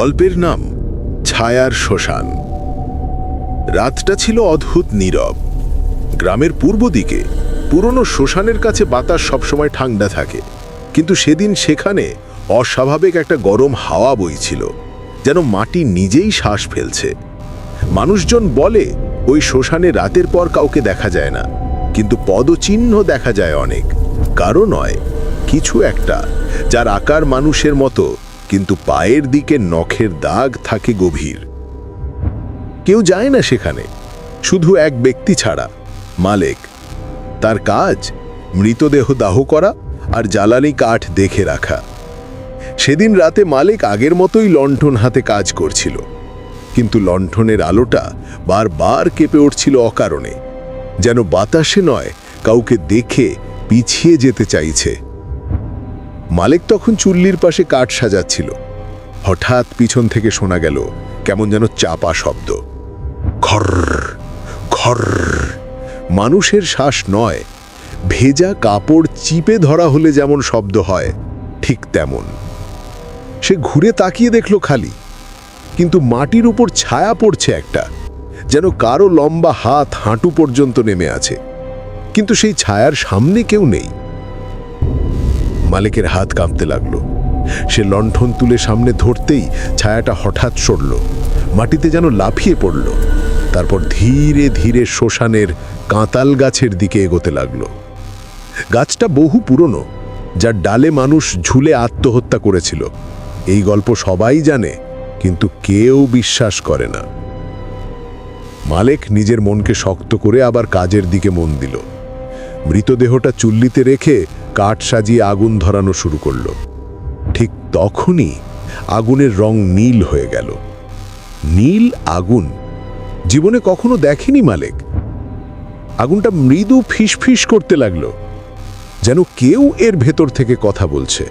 গল্পের নাম ছায়ার শ্মশান। রাতটা ছিল অদ্ভুত নীরব। গ্রামের পূর্ব দিকে পুরনো শ্মশানের কাছে বাতাস সবসময় ঠান্ডা থাকে, কিন্তু সেদিন সেখানে অস্বাভাবিক একটা গরম হাওয়া বইছিল, যেন মাটি নিজেই শ্বাস ফেলছে। মানুষজন বলে ওই শ্মশানে রাতের পর কাউকে দেখা যায় না, কিন্তু পদচিহ্ন দেখা যায় অনেক। কারো নয়, কিছু একটা যার আকার মানুষের মতো, কিন্তু পায়ের দিকে নখের দাগ থাকে গভীর। কেউ যায় না সেখানে, শুধু এক ব্যক্তি ছাড়া, মালেক। তার কাজ মৃতদেহ দাহ করা আর জ্বালানি কাঠ দেখে রাখা। সেদিন রাতে মালেক আগের মতোই লণ্ঠন হাতে কাজ করছিল, কিন্তু লণ্ঠনের আলোটা বারবার কেঁপে উঠছিল অকারণে, যেন বাতাসে নয়, কাউকে দেখে পিছিয়ে যেতে চাইছে। মালেক তখন চুল্লির পাশে কাঠ সাজাচ্ছিল। হঠাৎ পিছন থেকে শোনা গেল কেমন যেন চাপা শব্দ, খর খর। মানুষের শ্বাস নয়, ভেজা কাপড় চিপে ধরা হলে যেমন শব্দ হয়, ঠিক তেমন। সে ঘুরে তাকিয়ে দেখল খালি, কিন্তু মাটির উপর ছায়া পড়ছে একটা, যেন কারো লম্বা হাত হাঁটু পর্যন্ত নেমে আছে, কিন্তু সেই ছায়ার সামনে কেউ নেই। মালেকের হাত কাঁপতে লাগলো। সে লণ্ঠন তুলে সামনে ধরতেই ছায়াটা হঠাৎ সরল, মাটিতে যেন লাফিয়ে পড়ল। তারপর ধীরে ধীরে শ্মশানের কাঁতাল গাছের দিকে এগোতে লাগলো। গাছটা বহু পুরনো, যার ডালে মানুষ ঝুলে আত্মহত্যা করেছিল। এই গল্প সবাই জানে, কিন্তু কেউ বিশ্বাস করে না। মালেক নিজের মনকে শক্ত করে আবার কাজের দিকে মন দিল। মৃতদেহটা চুল্লিতে রেখে কাঠ সাজিয়ে আগুন ধরানো শুরু করল। ঠিক তখনই আগুনের রং নীল হয়ে গেল। নীল আগুন জীবনে কখনো দেখেনি মালেক। আগুনটা মৃদু ফিসফিস করতে লাগলো, যেন কেউ এর ভেতর থেকে কথা বলছে।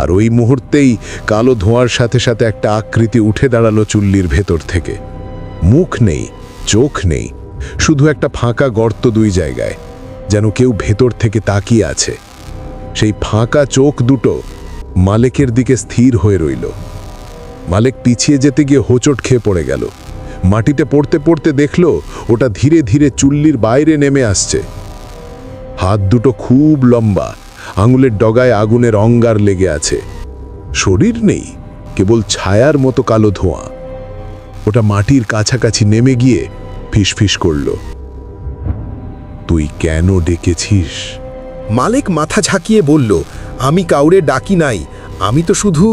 আর ওই মুহূর্তেই কালো ধোঁয়ার সাথে সাথে একটা আকৃতি উঠে দাঁড়ালো চুল্লির ভেতর থেকে। মুখ নেই, চোখ নেই, শুধু একটা ফাঁকা গর্ত দুই জায়গায়, যেন কেউ ভেতর থেকে তাকিয়ে আছে। সেই ফাঁকা চোখ দুটো মালেকের দিকে স্থির হয়ে রইল। মালেক পিছিয়ে যেতে গিয়ে হোঁচট খেয়ে পড়ে গেল। মাটিতে পড়তে পড়তে দেখল ওটা ধীরে ধীরে চুল্লির বাইরে নেমে আসছে। হাত দুটো খুব লম্বা, আঙুলের ডগায় আগুনের অঙ্গার লেগে আছে। শরীর নেই, কেবল ছায়ার মতো কালো ধোঁয়া। ওটা মাটির কাছাকাছি নেমে গিয়ে ফিসফিস করল, তুই কেন ডেকেছিস? মালেক মাথা ঝাঁকিয়ে বলল, আমি কাউরে ডাকি নাই, আমি তো শুধু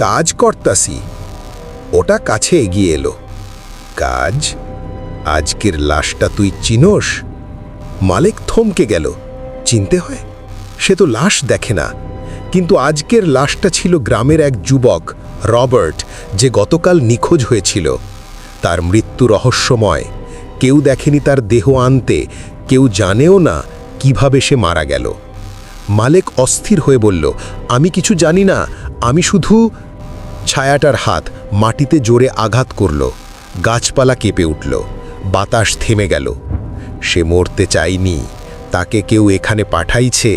কাজ করতাছি। ওটা কাছে এগিয়ে এলো। কাজ? আজকের লাশটা তুই চিনোস? মালেক থমকে গেল। চিনতে হয়? সে তো লাশ দেখে না, কিন্তু আজকের লাশটা ছিল গ্রামের এক যুবক, রবার্ট, যে গতকাল নিখোঁজ হয়েছিল। তার মৃত্যু রহস্যময়। কেউ দেখেনি তার দেহ আনতে, কেউ জানেও না কিভাবে সে মারা গেল। মালেক অস্থির হয়ে বলল, আমি কিছু জানি না, আমি শুধু... ছায়াটার হাত মাটিতে জোরে আঘাত করল। গাছপালা কেঁপে উঠল, বাতাস থেমে গেল। সে মরতে চায়নি, তাকে কেউ এখানে পাঠাইছে।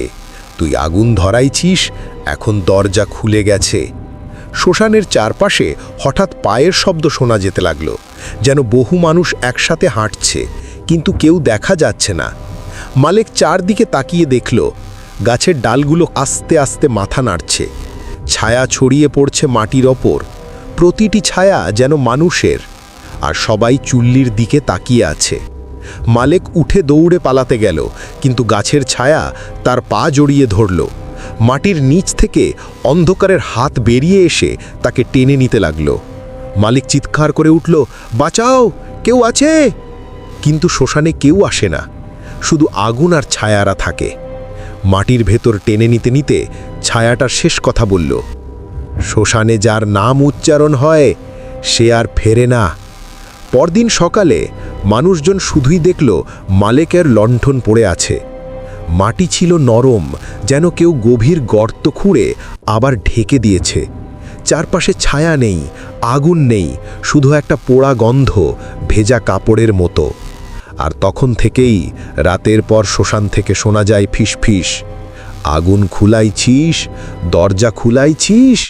তুই আগুন ধরাইছিস, এখন দরজা খুলে গেছে। শ্মশানের চারপাশে হঠাৎ পায়ের শব্দ শোনা যেতে লাগল, যেন বহু মানুষ একসাথে হাঁটছে, কিন্তু কেউ দেখা যাচ্ছে না। মালেক চারদিকে তাকিয়ে দেখল, গাছের ডালগুলো আস্তে আস্তে মাথা নাড়ছে। ছায়া ছড়িয়ে পড়ছে মাটির ওপর, প্রতিটি ছায়া যেন মানুষের, আর সবাই চুল্লির দিকে তাকিয়ে আছে। মালেক উঠে দৌড়ে পালাতে গেল, কিন্তু গাছের ছায়া তার পা জড়িয়ে ধরল। মাটির নিচ থেকে অন্ধকারের হাত বেরিয়ে এসে তাকে টেনে নিতে লাগল। মালেক চিৎকার করে উঠল, বাঁচাও, কেউ আছে? কিন্তু শ্মশানে কেউ আসে না, শুধু আগুন আর ছায়ারা থাকে। মাটির ভেতর টেনে নিতে নিতে ছায়াটা শেষ কথা বলল, শ্মশানে যার নাম উচ্চারণ হয় সে আর ফেরে না। পরদিন সকালে মানুষজন শুধুই দেখল মালেকের লণ্ঠন পড়ে আছে। মাটি ছিল নরম, যেন কেউ গভীর গর্ত খুঁড়ে আবার ঢেকে দিয়েছে। চারপাশে ছায়া নেই, আগুন নেই, শুধু একটা পোড়া গন্ধ, ভেজা কাপড়ের মতো। আর তখন থেকেই রাতের পর শ্মশান থেকে শোনা যায় ফিসফিস, আগুন খুলাইছিস, দরজা খুলাইছিস।